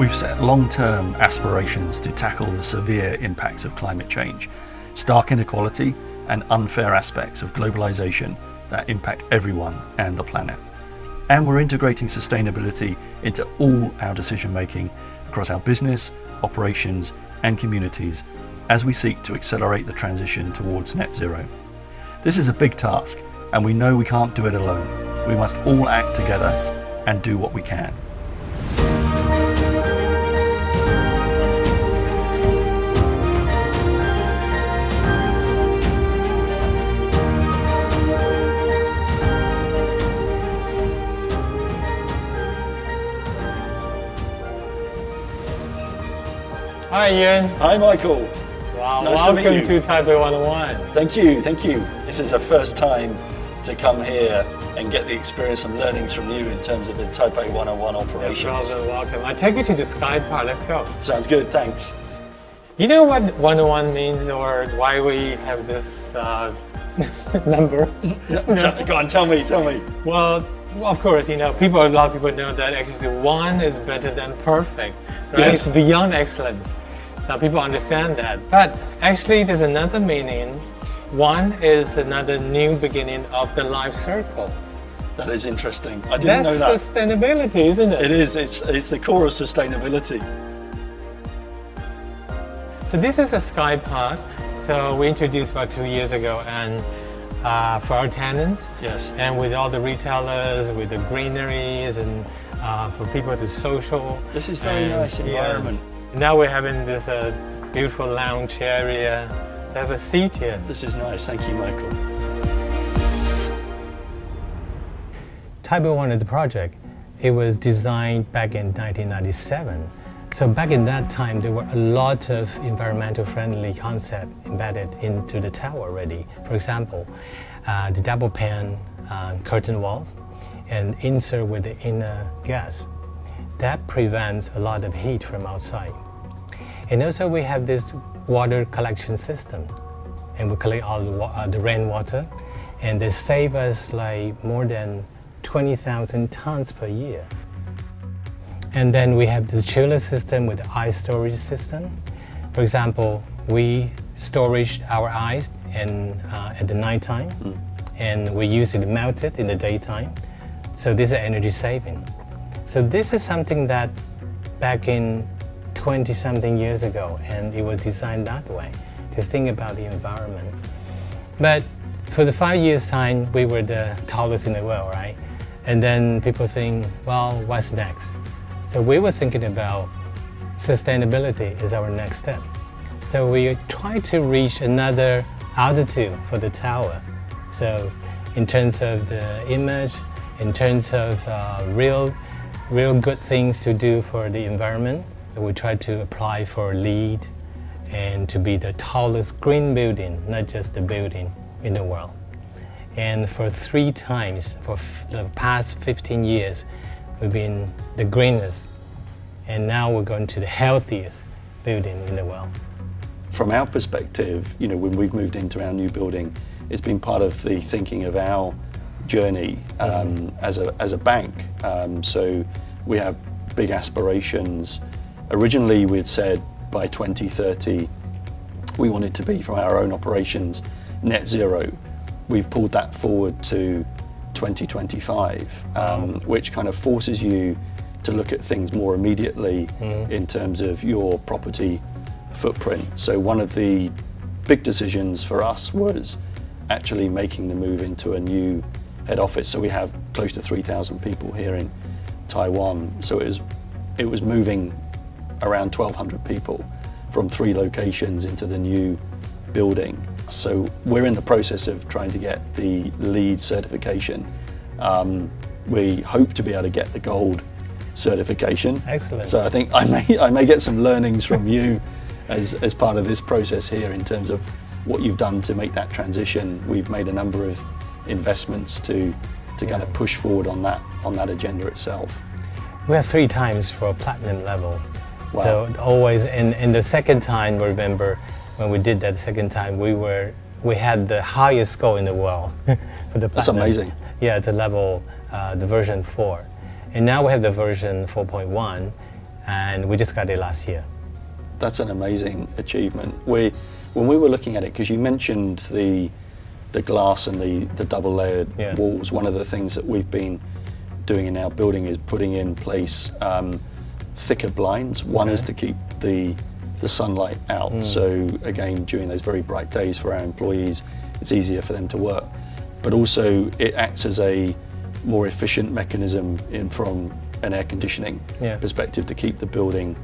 We've set long-term aspirations to tackle the severe impacts of climate change, stark inequality and unfair aspects of globalization that impact everyone and the planet. And we're integrating sustainability into all our decision-making across our business, operations and communities as we seek to accelerate the transition towards net zero. This is a big task, and we know we can't do it alone. We must all act together and do what we can. Hi Ian. Hi Michael. Wow, nice welcome to Taipei 101. Thank you, thank you. This is a first time to come here and get the experience and learnings from you in terms of the Taipei 101 operations. You're welcome. I take you to the Sky Park. Let's go. Sounds good, thanks. You know what 101 means or why we have this numbers? Go on, tell me. Well, of course, you know, a lot of people know that actually one is better than perfect, right? Yes. It's beyond excellence. Some people understand that. But actually, there's another meaning. One is another new beginning of the life circle. That is interesting. I didn't know that. That's sustainability, isn't it? It is. It's the core of sustainability. So this is a Sky Park. So we introduced about 2 years ago, and for our tenants. Yes. And with all the retailers, with the greeneries, and for people to social. This is very nice environment. Yeah. Now we're having this beautiful lounge area. So have a seat here. This is nice. Thank you, Michael. Taipei 101, the project, it was designed back in 1997. So back in that time, there were a lot of environmental friendly concepts embedded into the tower already. For example, the double pane curtain walls and insert with the inner gas. That prevents a lot of heat from outside. And also we have this water collection system, and we collect all the rainwater, and they save us like more than 20,000 tons per year. And then we have this chiller system with the ice storage system. For example, we storage our ice at the nighttime, and we use it to melt it in the daytime. So this is energy saving. So this is something that back in 20-something years ago, and it was designed that way, to think about the environment. But for the 5 years time, we were the tallest in the world, right? And then people think, well, what's next? So we were thinking about sustainability is our next step. So we try to reach another altitude for the tower. So in terms of the image, in terms of real good things to do for the environment, we try to apply for LEED and to be the tallest green building, not just the building in the world. And for 3 times, for the past 15 years, we've been the greenest. And now we're going to the healthiest building in the world. From our perspective, you know, when we've moved into our new building, it's been part of the thinking of our journey as a bank. So we have big aspirations. Originally, we'd said by 2030, we wanted to be, from our own operations, net zero. We've pulled that forward to 2025, which kind of forces you to look at things more immediately in terms of your property footprint. So one of the big decisions for us was actually making the move into a new head office. So we have close to 3,000 people here in Taiwan. So it was moving around 1,200 people from 3 locations into the new building. So we're in the process of trying to get the LEED certification. We hope to be able to get the gold certification. Excellent. So I think I may get some learnings from you as part of this process here in terms of what you've done to make that transition. We've made a number of investments to kind of push forward on that agenda itself. We have 3 times for platinum level. Wow. So always in the second time, remember when we did that second time, we had the highest score in the world for the platinum. That's amazing. Yeah, it's a level, the version 4. And now we have the version 4.1. and we just got it last year. That's an amazing achievement. When we were looking at it, because you mentioned the glass and the double layered walls, one of the things that we've been doing in our building is putting in place thicker blinds. One is to keep the sunlight out. So again, during those very bright days for our employees, it's easier for them to work. But also it acts as a more efficient mechanism from an air conditioning perspective to keep the building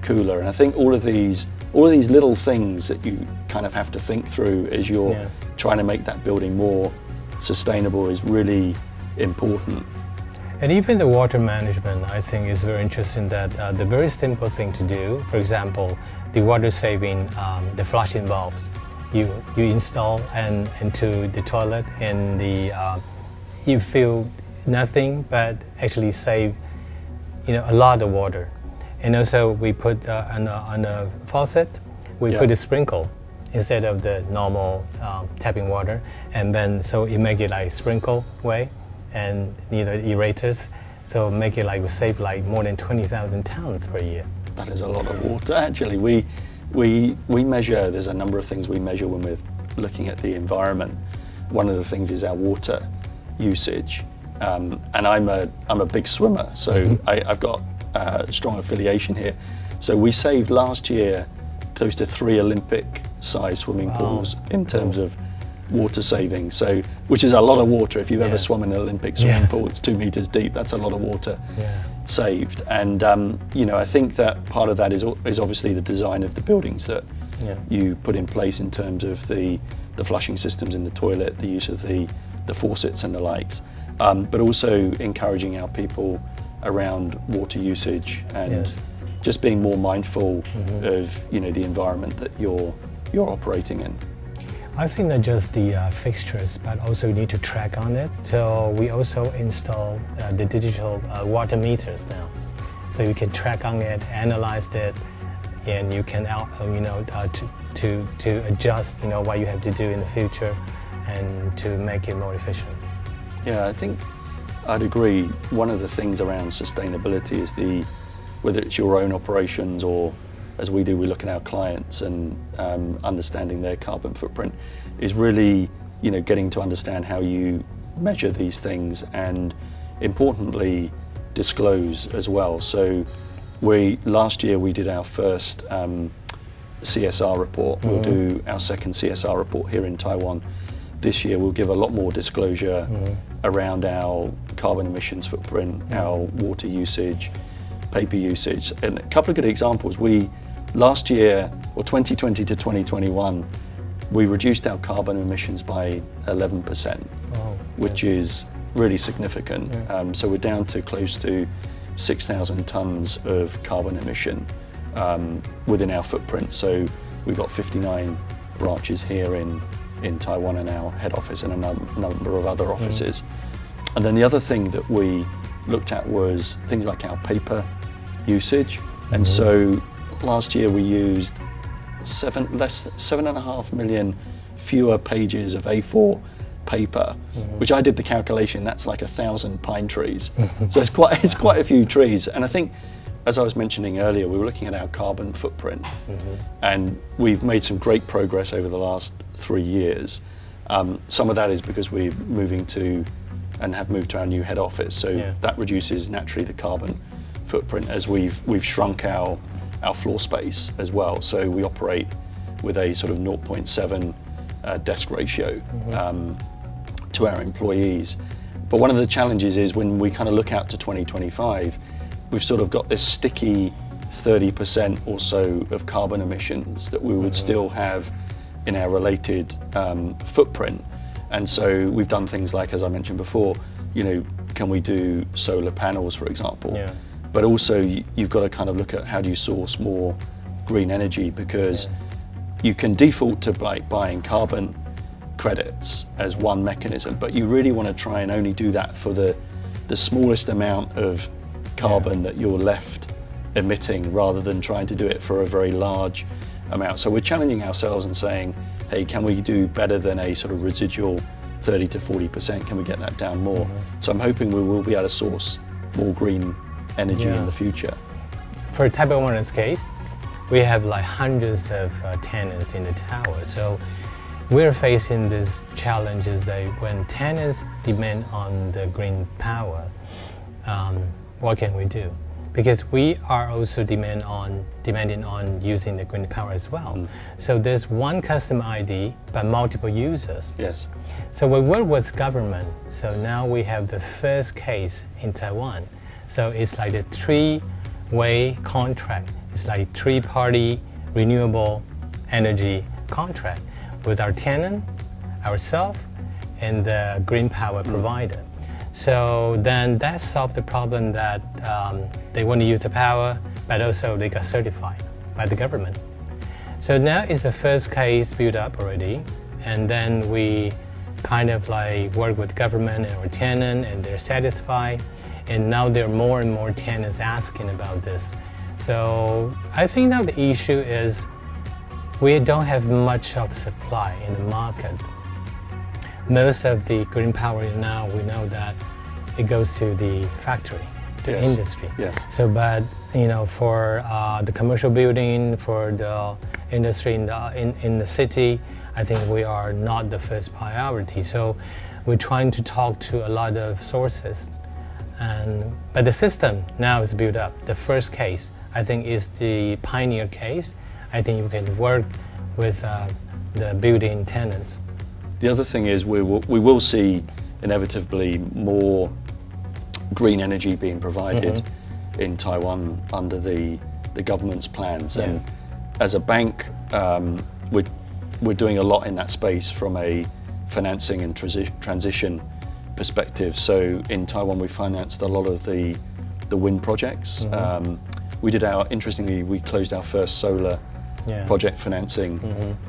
cooler. And I think all of these little things that you kind of have to think through as you're trying to make that building more sustainable is really important. And even the water management, I think, is very interesting. That the very simple thing to do, for example, the water saving, the flushing valves, you install into the toilet, and you feel nothing but actually save a lot of water. And also we put on a faucet, we put a sprinkle instead of the normal tapping water, and then so you make it like sprinkle way, and aerators, so make it like we save like more than 20,000 tons per year. That is a lot of water. Actually, we measure. There's a number of things we measure when we're looking at the environment. One of the things is our water usage, and I'm a big swimmer, so I've got a strong affiliation here. So we saved last year close to 3 Olympic-sized swimming pools in terms of water saving. So, which is a lot of water. If you've ever swum in an Olympic swimming pool, it's 2 meters deep. That's a lot of water saved. And I think that part of that is obviously the design of the buildings that you put in place in terms of the flushing systems in the toilet, the use of the faucets and the likes, but also encouraging our people around water usage and just being more mindful of the environment that you're operating in. I think not just the fixtures, but also you need to track on it. So we also install the digital water meters now, so you can track on it, analyze it, and you can to adjust what you have to do in the future and to make it more efficient. Yeah, I think I'd agree. One of the things around sustainability is whether it's your own operations or, as we do, we look at our clients and understanding their carbon footprint, is really getting to understand how you measure these things and, importantly, disclose as well. So last year we did our first CSR report. We'll do our second CSR report here in Taiwan. This year we'll give a lot more disclosure around our carbon emissions footprint, our water usage, paper usage. And a couple of good examples. Last year, or 2020 to 2021, we reduced our carbon emissions by 11%, which is really significant. So we're down to close to 6,000 tons of carbon emission within our footprint. So we've got 59 branches here in Taiwan and our head office and a number of other offices. And then the other thing that we looked at was things like our paper usage. And so last year we used 7.5 million fewer pages of A4 paper, which I did the calculation, that's like 1,000 pine trees. So it's quite a few trees. And I think, as I was mentioning earlier, we were looking at our carbon footprint, and we've made some great progress over the last 3 years. Some of that is because we're moving to and have moved to our new head office, so that reduces naturally the carbon footprint as we've shrunk our floor space as well. So we operate with a sort of 0.7 desk ratio to our employees. But one of the challenges is when we kind of look out to 2025, we've sort of got this sticky 30% or so of carbon emissions that we would still have in our related footprint. And so we've done things like, as I mentioned before, can we do solar panels, for example? But also you've got to kind of look at how do you source more green energy, because you can default to like buying carbon credits as one mechanism, but you really want to try and only do that for the smallest amount of carbon that you're left emitting, rather than trying to do it for a very large amount. So we're challenging ourselves and saying, hey, can we do better than a sort of residual 30 to 40%? Can we get that down more? So I'm hoping we will be able to source more green energy in the future. for Taipei One's case, we have like hundreds of tenants in the tower. So we're facing these challenges that when tenants demand on the green power, what can we do? Because we are also demanding on using the green power as well. So there's one customer ID, but multiple users. Yes. So we work with government. So now we have the first case in Taiwan. So it's like a three-way contract. It's like three-party renewable energy contract with our tenant, ourselves, and the green power provider. So then that solved the problem that they want to use the power, but also they got certified by the government. So now it's the first case built up already, and then we kind of like work with government and our tenant, and they're satisfied. And now there are more and more tenants asking about this. So I think now the issue is we don't have much of supply in the market. Most of the green power now, we know that it goes to the factory, to the industry. Yes. So, but you know, for the commercial building, for the industry in the city, I think we are not the first priority. So, we're trying to talk to a lot of sources, but the system now is built up. The first case, I think, is the pioneer case. I think you can work with the building tenants. The other thing is we will see inevitably more green energy being provided in Taiwan under the government's plans. And as a bank, we're doing a lot in that space from a financing and transition perspective. So in Taiwan, we financed a lot of the wind projects. Interestingly, we closed our first solar project financing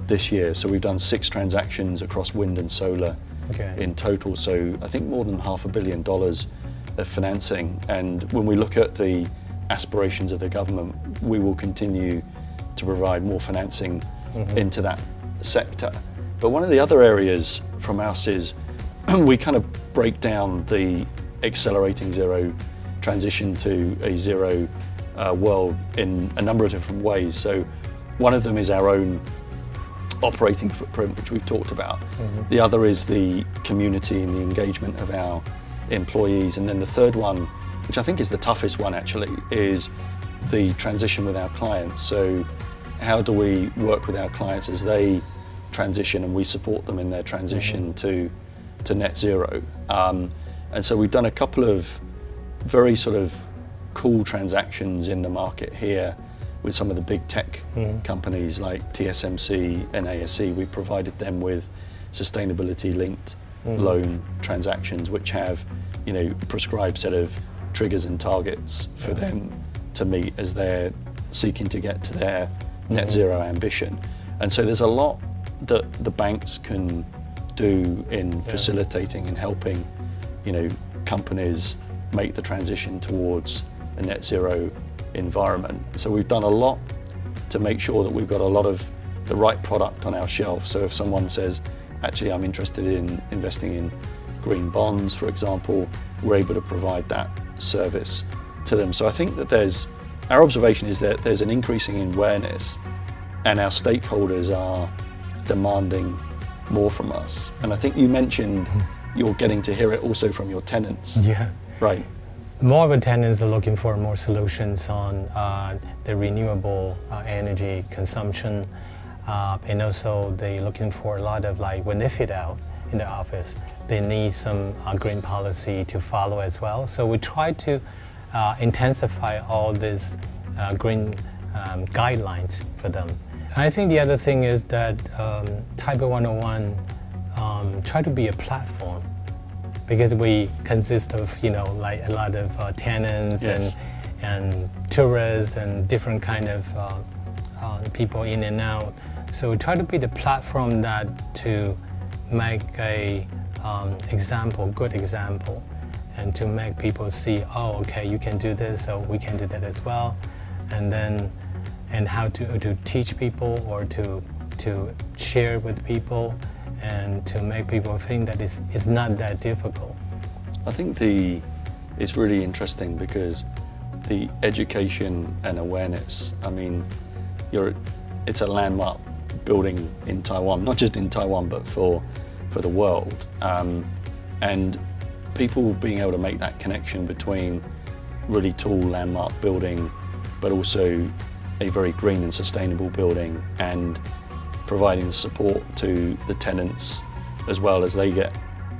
this year. So we've done 6 transactions across wind and solar in total. So I think more than $500 million of financing. And when we look at the aspirations of the government, we will continue to provide more financing into that sector. But one of the other areas from us is we kind of break down the accelerating zero transition to a zero world in a number of different ways. So one of them is our own operating footprint, which we've talked about. The other is the community and the engagement of our employees. And then the third one, which I think is the toughest one actually, is the transition with our clients. So how do we work with our clients as they transition and we support them in their transition to net zero? And so we've done a couple of very sort of cool transactions in the market here with some of the big tech companies like TSMC and ASE. We provided them with sustainability-linked loan transactions, which have, you know, prescribed set of triggers and targets for them to meet as they're seeking to get to their net zero ambition. And so there's a lot that the banks can do in facilitating and helping, you know, companies make the transition towards a net zero environment. So we've done a lot to make sure that we've got a lot of the right product on our shelf. So if someone says, actually, I'm interested in investing in green bonds, for example, we're able to provide that service to them. So I think that our observation is that there's an increasing awareness and our stakeholders are demanding more from us. And I think you mentioned you're getting to hear it also from your tenants. Yeah. Right. More of the tenants are looking for more solutions on the renewable energy consumption, and also they're looking for a lot of, like, when they fit out in the office, they need some green policy to follow as well. So we try to intensify all these green guidelines for them. I think the other thing is that Taipei 101 try to be a platform, because we consist of, you know, like a lot of tenants and tourists and different kind of people in and out. So we try to be the platform that to make a good example, and to make people see, oh, okay, you can do this, so we can do that as well, and how to teach people or to share with people, and to make people think that it's not that difficult. I think it's really interesting because the education and awareness. I mean, it's a landmark building in Taiwan, not just in Taiwan, but for the world. And people being able to make that connection between really tall landmark building, but also a very green and sustainable building, and providing support to the tenants as well as they get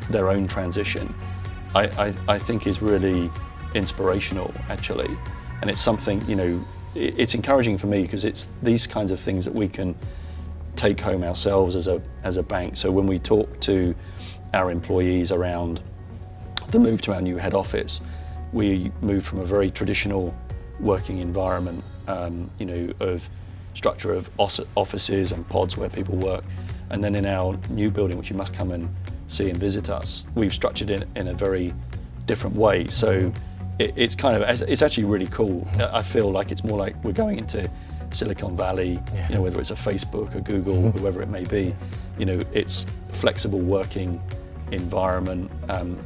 their own transition, I think is really inspirational, actually. And it's something, you know, it's encouraging for me because it's these kinds of things that we can take home ourselves as a bank. So when we talk to our employees around the move to our new head office, we moved from a very traditional working environment, you know, of structure of offices and pods where people work. And then in our new building, which you must come and see and visit us, we've structured it in a very different way. So it's kind of, it's actually really cool. I feel like it's more like we're going into Silicon Valley, you know, whether it's a Facebook or Google, whoever it may be, you know, it's flexible working environment.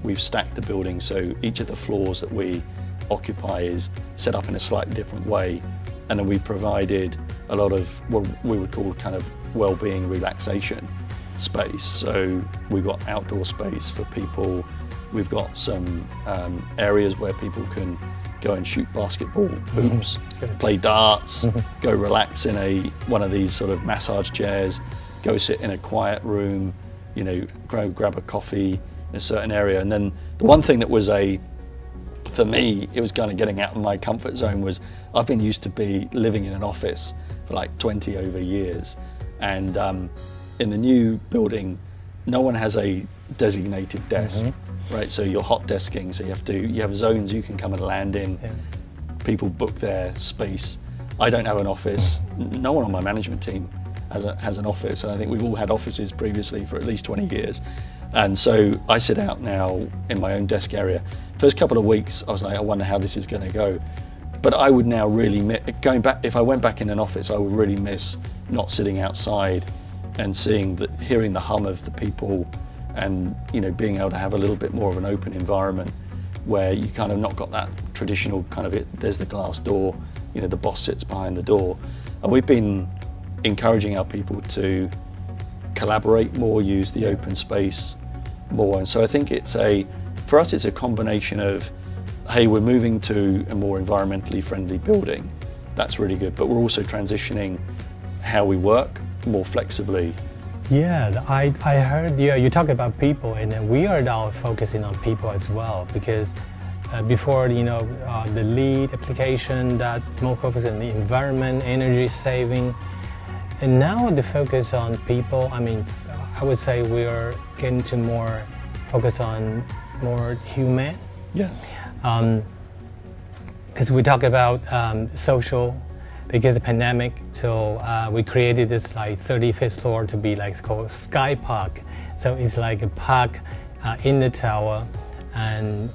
We've stacked the building, so each of the floors that we occupy is set up in a slightly different way. And then we provided a lot of what we would call kind of well-being relaxation space. So we've got outdoor space for people. We've got some areas where people can go and shoot basketball hoops, play darts, go relax in one of these sort of massage chairs, go sit in a quiet room, you know, grab a coffee in a certain area. And then the one thing that was for me, it was kind of getting out of my comfort zone, was I've been used to be living in an office for like 20 over years. And in the new building, no one has a designated desk, right? So you're hot desking, so you have zones you can come and land in. People book their space. I don't have an office. No one on my management team has an office, and I think we've all had offices previously for at least 20 years. And so I sit out now in my own desk area. First couple of weeks, I was like, I wonder how this is going to go. But I would now really miss, going back, if I went back in an office, I would really miss not sitting outside and hearing the hum of the people, and, you know, being able to have a little bit more of an open environment where you kind of not got that traditional kind of there's the glass door, you know, the boss sits behind the door. And we've been encouraging our people to collaborate more, use the open space more. And so I think for us, it's a combination of, hey, we're moving to a more environmentally friendly building. That's really good. But we're also transitioning how we work more flexibly. Yeah, I heard you talk about people, and then we are now focusing on people as well, because before, you know, the lead application that more focused on the environment, energy saving, and now the focus on people. I mean, I would say we are getting to more focus on more human. Yeah. Because we talk about social, because of the pandemic, so we created this like 35th floor to be like called Sky Park. So it's like a park in the tower, and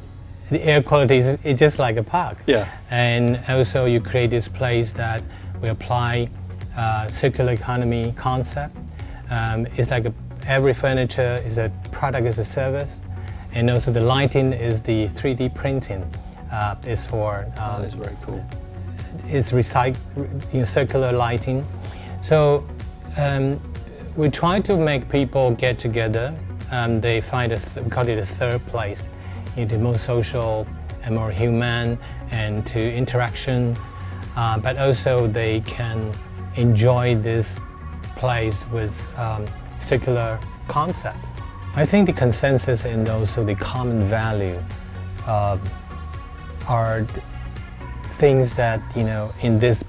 the air quality is just like a park. Yeah. And also you create this place that we apply circular economy concept. It's like every furniture is a product as a service, and also the lighting is the 3D printing. Is for that is very cool. It's recycled, you know, circular lighting. So we try to make people get together. They find we call it a third place, you know, the more social and more human and to interaction, but also they can enjoy this place with circular concept. I think the consensus and also the common value are things that, you know, in this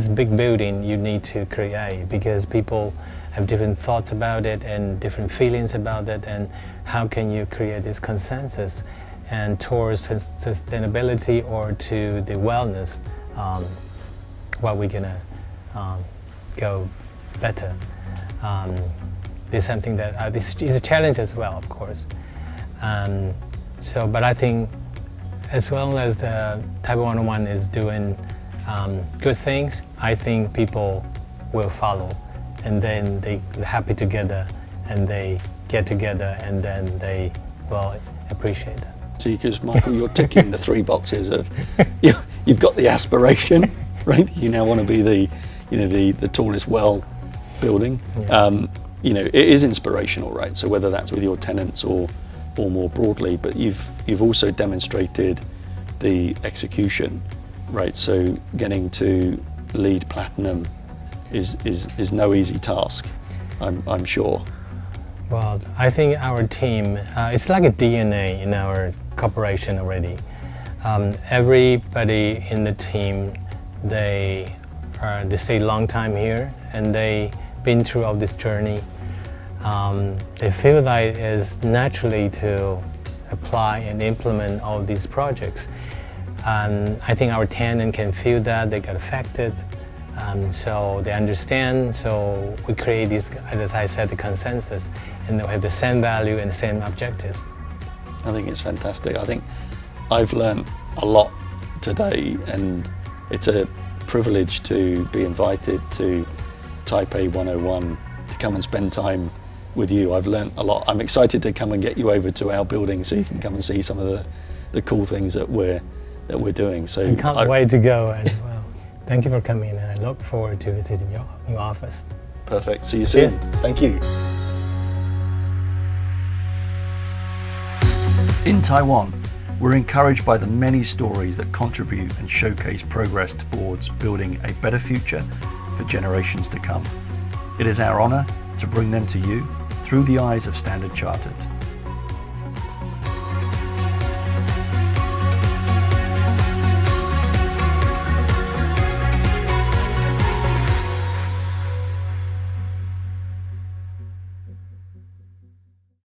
big building you need to create, because people have different thoughts about it and different feelings about it, and how can you create this consensus and towards sustainability or to the wellness, while we're gonna go better. There's something that this is a challenge as well, of course. But I think as well as the Taipei 101 is doing good things, I think people will follow, and then they're happy together, and they get together, and then they will appreciate that. See, because Michael, you're ticking the 3 boxes of you've got the aspiration, right? You now want to be the tallest well building. Yeah. It is inspirational, right? So whether that's with your tenants or more broadly, but you've also demonstrated the execution, right? So getting to LEED Platinum is no easy task, I'm sure. Well, I think our team, it's like a DNA in our corporation already. Everybody in the team, they stay a long time here, and they've been through all this journey. They feel like it's naturally to apply and implement all these projects. And I think our tenant can feel that, they get affected, so they understand, so we create this, as I said, the consensus, and they have the same value and the same objectives. I think it's fantastic. I think I've learned a lot today, and it's a privilege to be invited to Taipei 101 to come and spend time with you. I've learned a lot. I'm excited to come and get you over to our building so you can come and see some of the cool things that we're doing. So I can't wait to go as well. Thank you for coming, and I look forward to visiting your new office. Perfect. See you soon. Yes. Thank you. In Taiwan, we're encouraged by the many stories that contribute and showcase progress towards building a better future for generations to come. It is our honor to bring them to you through the eyes of Standard Chartered.